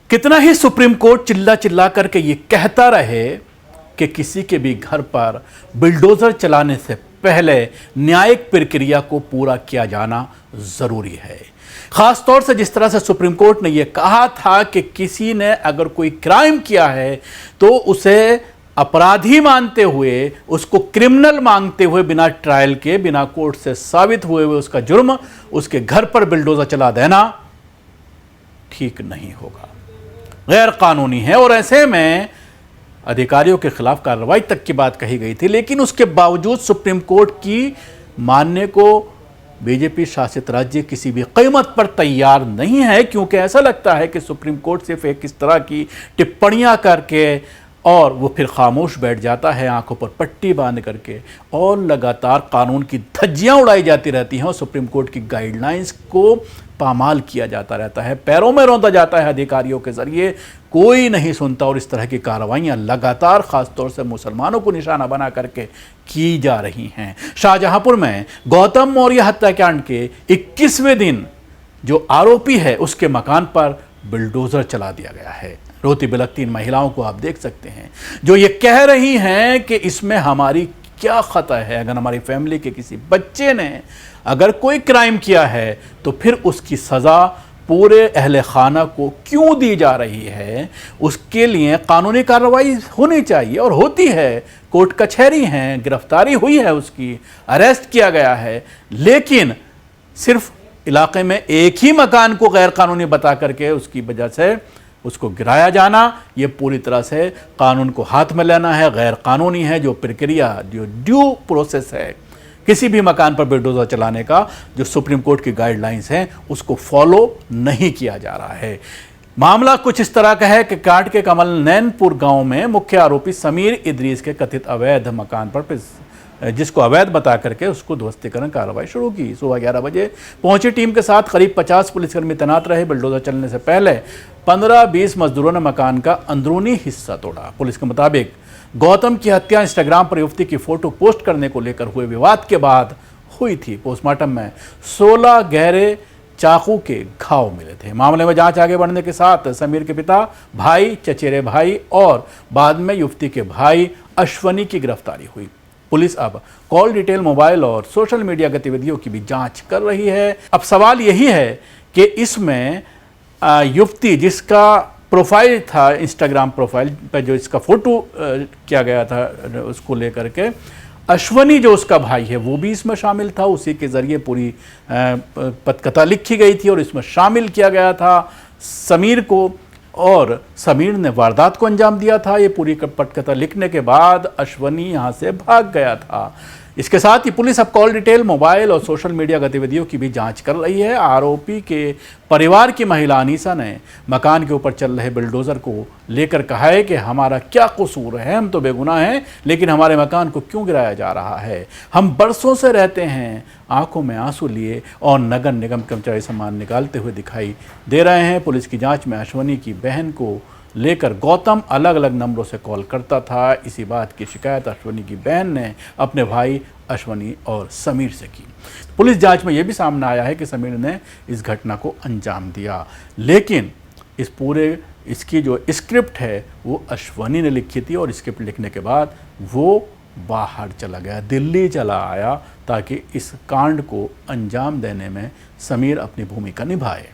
कितना ही supreme court चिल्ला चिल्ला करके ये कहता रहे कि किसी के भी घर पर बिल्डोजर चलाने से पहले न्यायिक प्रक्रिया को पूरा किया जाना जरूरी है। खास तौर से जिस तरह से सुप्रीम कोर्ट ने यह कहा था कि किसी ने अगर कोई क्राइम किया है तो उसे अपराधी मानते हुए, उसको क्रिमिनल मांगते हुए, बिना ट्रायल के, बिना कोर्ट से साबित हुए उसका जुर्म उसके घर पर बिल्डोजर चला देना ठीक नहीं होगा, गैर कानूनी है। और ऐसे में अधिकारियों के खिलाफ कार्रवाई तक की बात कही गई थी, लेकिन उसके बावजूद सुप्रीम कोर्ट की मानने को बीजेपी शासित राज्य किसी भी कीमत पर तैयार नहीं है, क्योंकि ऐसा लगता है कि सुप्रीम कोर्ट सिर्फ एक इस तरह की टिप्पणियां करके और वो फिर खामोश बैठ जाता है, आंखों पर पट्टी बांध करके, और लगातार कानून की धज्जियां उड़ाई जाती रहती हैं और सुप्रीम कोर्ट की गाइडलाइंस को पामाल किया जाता रहता है, पैरों में रौंदा जाता है अधिकारियों के जरिए, कोई नहीं सुनता। और इस तरह की कार्रवाइयां लगातार खासतौर से मुसलमानों को निशाना बना करके की जा रही हैं। शाहजहांपुर में गौतम मौर्य हत्याकांड के 21वें दिन जो आरोपी है उसके मकान पर बिल्डोजर चला दिया गया है। रोती बिलखती इन महिलाओं को आप देख सकते हैं जो ये कह रही हैं कि इसमें हमारी क्या खता है। अगर हमारी फैमिली के किसी बच्चे ने अगर कोई क्राइम किया है तो फिर उसकी सज़ा पूरे अहले खाना को क्यों दी जा रही है, उसके लिए कानूनी कार्रवाई होनी चाहिए और होती है। कोर्ट कचहरी हैं, गिरफ्तारी हुई है, उसकी अरेस्ट किया गया है, लेकिन सिर्फ इलाके में एक ही मकान को गैर कानूनी बता करके उसकी वजह से उसको गिराया जाना, ये पूरी तरह से कानून को हाथ में लेना है, गैर कानूनी है। जो प्रक्रिया, जो ड्यू प्रोसेस है किसी भी मकान पर बिल्डोजर चलाने का, जो सुप्रीम कोर्ट की गाइडलाइंस हैं, उसको फॉलो नहीं किया जा रहा है। मामला कुछ इस तरह का है कि कांट के कमल नैनपुर गांव में मुख्य आरोपी समीर इदरीस के कथित अवैध मकान पर जिसको अवैध बता करके उसको ध्वस्तीकरण कार्रवाई शुरू की। सुबह 11 बजे पहुंची टीम के साथ करीब 50 पुलिसकर्मी तैनात रहे। बिल्डोजर चलने से पहले 15-20 मजदूरों ने मकान का अंदरूनी हिस्सा तोड़ा। पुलिस के मुताबिक गौतम की हत्या इंस्टाग्राम पर युवती की फोटो पोस्ट करने को लेकर हुए विवाद के बाद हुई थी। पोस्टमार्टम में 16 गहरे चाकू के घाव मिले थे। मामले में जांच आगे बढ़ने के साथ समीर के पिता, भाई, चचेरे भाई और बाद में युवती के भाई अश्वनी की गिरफ्तारी हुई। पुलिस अब कॉल डिटेल, मोबाइल और सोशल मीडिया गतिविधियों की भी जांच कर रही है। अब सवाल यही है कि इसमें युवती जिसका प्रोफाइल था, इंस्टाग्राम प्रोफाइल पर जो इसका फोटो किया गया था, उसको लेकर के अश्वनी जो उसका भाई है वो भी इसमें शामिल था। उसी के ज़रिए पूरी पटकथा लिखी गई थी और इसमें शामिल किया गया था समीर को, और समीर ने वारदात को अंजाम दिया था। ये पूरी पटकथा लिखने के बाद अश्वनी यहाँ से भाग गया था। इसके साथ ही पुलिस अब कॉल डिटेल, मोबाइल और सोशल मीडिया गतिविधियों की भी जांच कर रही है। आरोपी के परिवार की महिला अनीसा ने मकान के ऊपर चल रहे बिल्डोजर को लेकर कहा है कि हमारा क्या कसूर है, हम तो बेगुनाह हैं, लेकिन हमारे मकान को क्यों गिराया जा रहा है। हम बरसों से रहते हैं आंखों में आंसू लिए और नगर निगम कर्मचारी सामान निकालते हुए दिखाई दे रहे हैं। पुलिस की जांच में अश्वनी की बहन को लेकर गौतम अलग अलग नंबरों से कॉल करता था। इसी बात की शिकायत अश्वनी की बहन ने अपने भाई अश्वनी और समीर से की। पुलिस जांच में यह भी सामने आया है कि समीर ने इस घटना को अंजाम दिया, लेकिन इसकी जो स्क्रिप्ट है वो अश्वनी ने लिखी थी और स्क्रिप्ट लिखने के बाद वो बाहर चला गया, दिल्ली चला आया, ताकि इस कांड को अंजाम देने में समीर अपनी भूमिका निभाए।